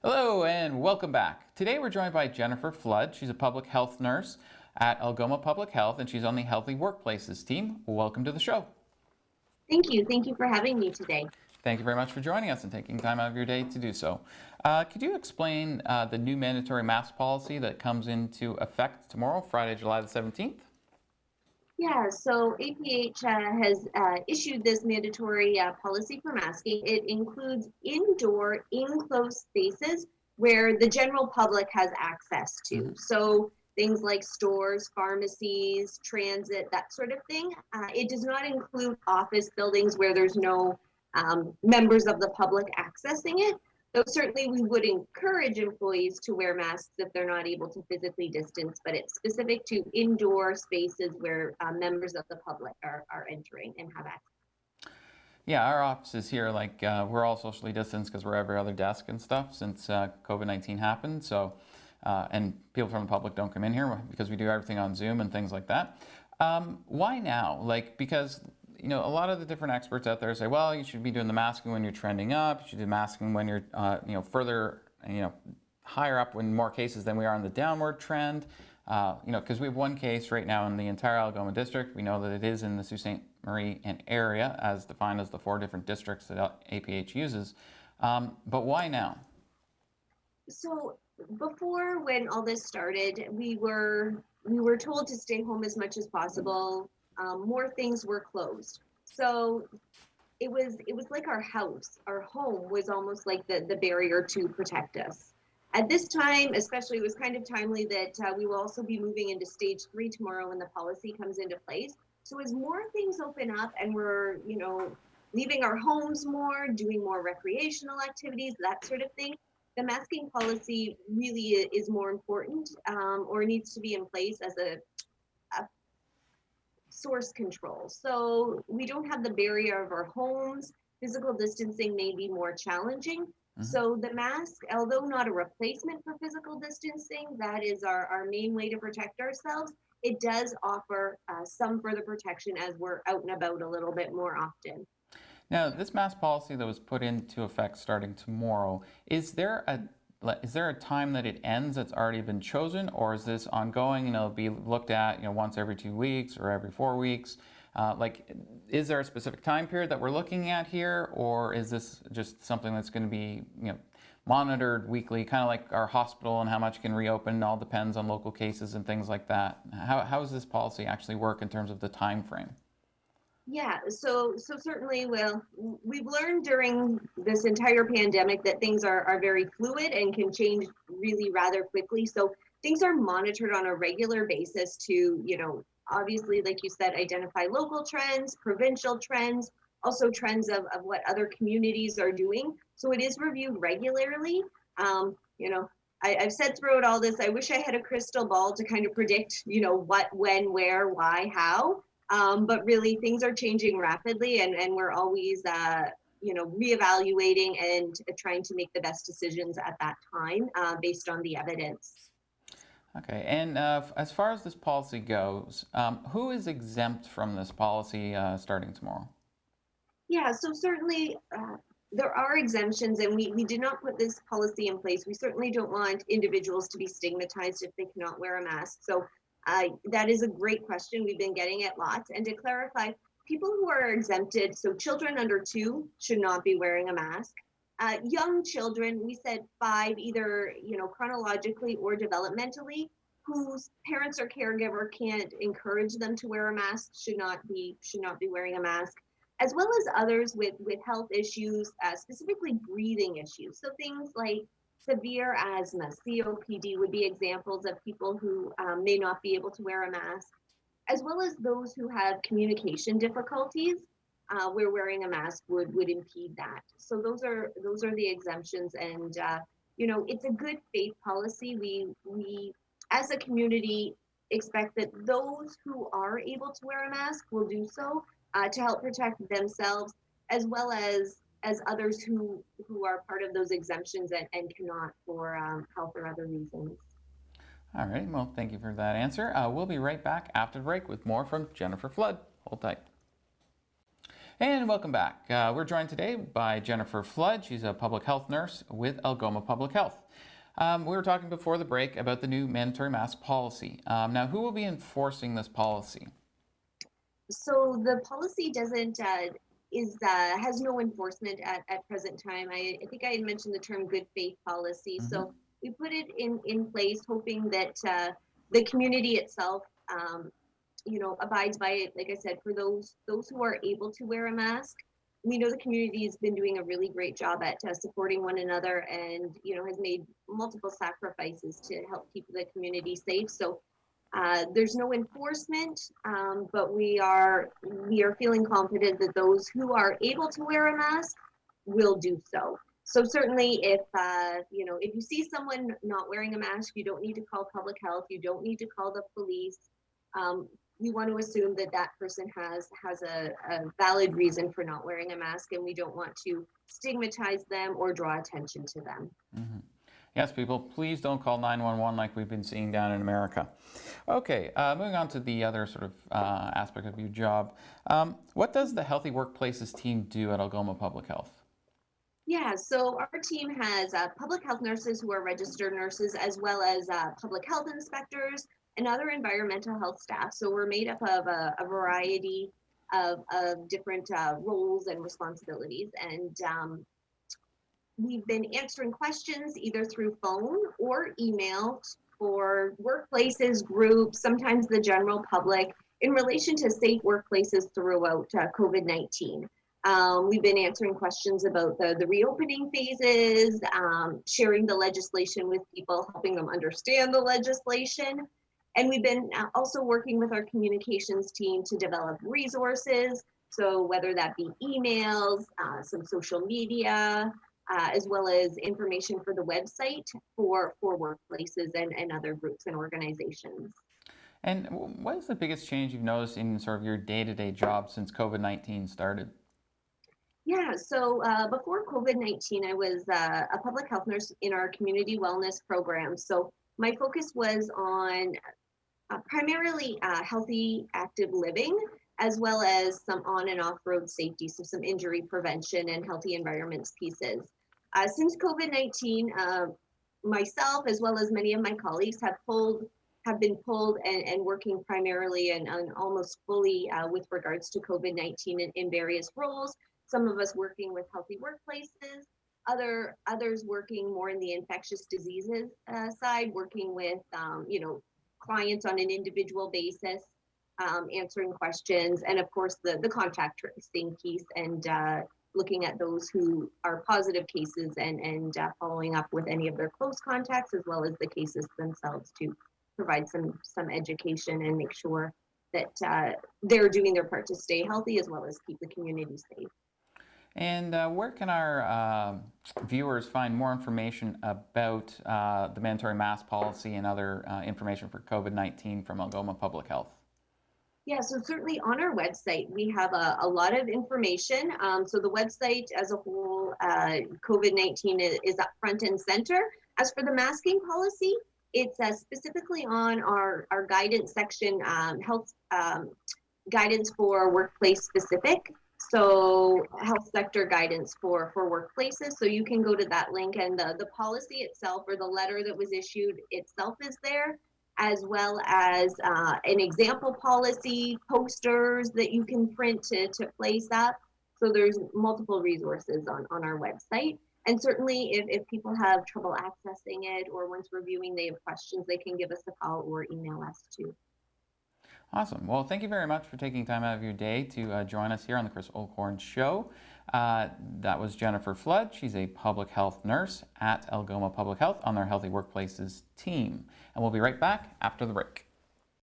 Hello and welcome back. Today we're joined by Jennifer Flood. She's a public health nurse at Algoma Public Health and she's on the Healthy Workplaces team. Welcome to the show. Thank you. Thank you for having me today. Thank you very much for joining us and taking time out of your day to do so. Could you explain the new mandatory mask policy that comes into effect tomorrow, Friday, July the 17th? Yeah, so APH has issued this mandatory policy for masking. It includes indoor, enclosed spaces where the general public has access to. So things like stores, pharmacies, transit, that sort of thing. It does not include office buildings where there's no members of the public accessing it. Though certainly we would encourage employees to wear masks if they're not able to physically distance, but it's specific to indoor spaces where members of the public are entering and have access. Yeah, our offices here, we're all socially distanced because we're every other desk and stuff since COVID-19 happened. So, and people from the public don't come in here because we do everything on Zoom and things like that. Why now? Because a lot of the different experts out there say, well, you should be doing the masking when you're trending up. You should do masking when you're, further, higher up when more cases than we are on the downward trend. Because we have one case right now in the entire Algoma district. We know that it is in the Sault Ste. Marie area, as defined as the 4 different districts that APH uses. But why now? So before, when all this started, we were told to stay home as much as possible. More things were closed. So it was like our home was almost like the barrier to protect us. At this time, especially, it was kind of timely that we will also be moving into stage 3 tomorrow when the policy comes into place. So as more things open up and we're, leaving our homes more, doing more recreational activities, that sort of thing, the masking policy really is more important or needs to be in place as a source control. So we don't have the barrier of our homes. Physical distancing may be more challenging. So the mask, although not a replacement for physical distancing, that is our main way to protect ourselves. It does offer some further protection as we're out and about a little bit more often. Now, this mask policy that was put into effect starting tomorrow, is there a time that it ends that's already been chosen, or is this ongoing and it'll be looked at once every 2 weeks or every 4 weeks? Is there a specific time period that we're looking at here, or is this just something that's going to be monitored weekly, kind of like our hospital and how much can reopen? It all depends on local cases and things like that. How does this policy actually work in terms of the time frame? Yeah, so certainly, well, we've learned during this entire pandemic that things are very fluid and can change really rather quickly. So things are monitored on a regular basis to, obviously, like you said, identify local trends, provincial trends, also trends of what other communities are doing. So it is reviewed regularly. I've said throughout all this, I wish I had a crystal ball to kind of predict, what, when, where, why, how. But really, things are changing rapidly, and we're always, reevaluating and trying to make the best decisions at that time based on the evidence. Okay, and as far as this policy goes, who is exempt from this policy starting tomorrow? Yeah, so certainly there are exemptions, and we did not put this policy in place. We certainly don't want individuals to be stigmatized if they cannot wear a mask. So that is a great question. We've been getting it lots. And to clarify, people who are exempted, so children under 2 should not be wearing a mask. Young children, we said 5, either chronologically or developmentally, whose parents or caregiver can't encourage them to wear a mask, should not be wearing a mask, as well as others with health issues, specifically breathing issues. So things like severe asthma, COPD would be examples of people who may not be able to wear a mask, as well as those who have communication difficulties, where wearing a mask would impede that. So those are the exemptions, and it's a good faith policy. We as a community expect that those who are able to wear a mask will do so to help protect themselves, as well as others who are part of those exemptions and cannot for health or other reasons. All right, well, thank you for that answer. We'll be right back after the break with more from Jennifer Flood. Hold tight. And welcome back. We're joined today by Jennifer Flood. She's a public health nurse with Algoma Public Health. We were talking before the break about the new mandatory mask policy. Now, who will be enforcing this policy? So the policy doesn't has no enforcement at present time. I think I had mentioned the term good faith policy. Mm-hmm. So we put it in place, hoping that the community itself, abides by it. Like I said, for those who are able to wear a mask, we know the community has been doing a really great job at supporting one another, and has made multiple sacrifices to help keep the community safe. So there's no enforcement, but we are feeling confident that those who are able to wear a mask will do so. So certainly, if you see someone not wearing a mask, you don't need to call public health. You don't need to call the police. We want to assume that that person has a valid reason for not wearing a mask, and we don't want to stigmatize them or draw attention to them. Mm-hmm. Yes, people, please don't call 911 like we've been seeing down in America. Okay, moving on to the other sort of aspect of your job. What does the Healthy Workplaces team do at Algoma Public Health? Yeah, so our team has public health nurses who are registered nurses, as well as public health inspectors and other environmental health staff. So we're made up of a variety of different roles and responsibilities. And we've been answering questions either through phone or email for workplaces, groups, sometimes the general public, in relation to safe workplaces throughout COVID-19. We've been answering questions about the reopening phases, sharing the legislation with people, helping them understand the legislation. And we've been also working with our communications team to develop resources. So whether that be emails, some social media, as well as information for the website for workplaces and other groups and organizations. And what is the biggest change you've noticed in sort of your day-to-day job since COVID-19 started? Yeah, so before COVID-19, I was a public health nurse in our community wellness program. So my focus was on primarily healthy, active living, as well as some on and off road safety, so some injury prevention and healthy environments pieces. Since COVID-19, myself, as well as many of my colleagues, have been pulled and working primarily and almost fully with regards to COVID-19 in various roles. Some of us working with healthy workplaces, others working more in the infectious diseases side, working with clients on an individual basis, answering questions, and of course the contact tracing piece, and looking at those who are positive cases and following up with any of their close contacts, as well as the cases themselves, to provide some education and make sure that they're doing their part to stay healthy, as well as keep the community safe. And where can our viewers find more information about the mandatory mask policy and other information for COVID-19 from Algoma Public Health? Yeah, so certainly on our website, we have a lot of information. So the website as a whole, COVID-19 is up front and center. As for the masking policy, it's specifically on our guidance section, health guidance for workplace specific. So health sector guidance for workplaces. So you can go to that link, and the policy itself, or the letter that was issued itself, is there, as well as an example policy, posters that you can print to place up. So there's multiple resources on our website. And certainly if people have trouble accessing it, or once reviewing they have questions, they can give us a call or email us too. Awesome. Well, thank you very much for taking time out of your day to join us here on the Chris Olkhorn Show. That was Jennifer Flood. She's a public health nurse at Algoma Public Health on their Healthy Workplaces team. And we'll be right back after the break.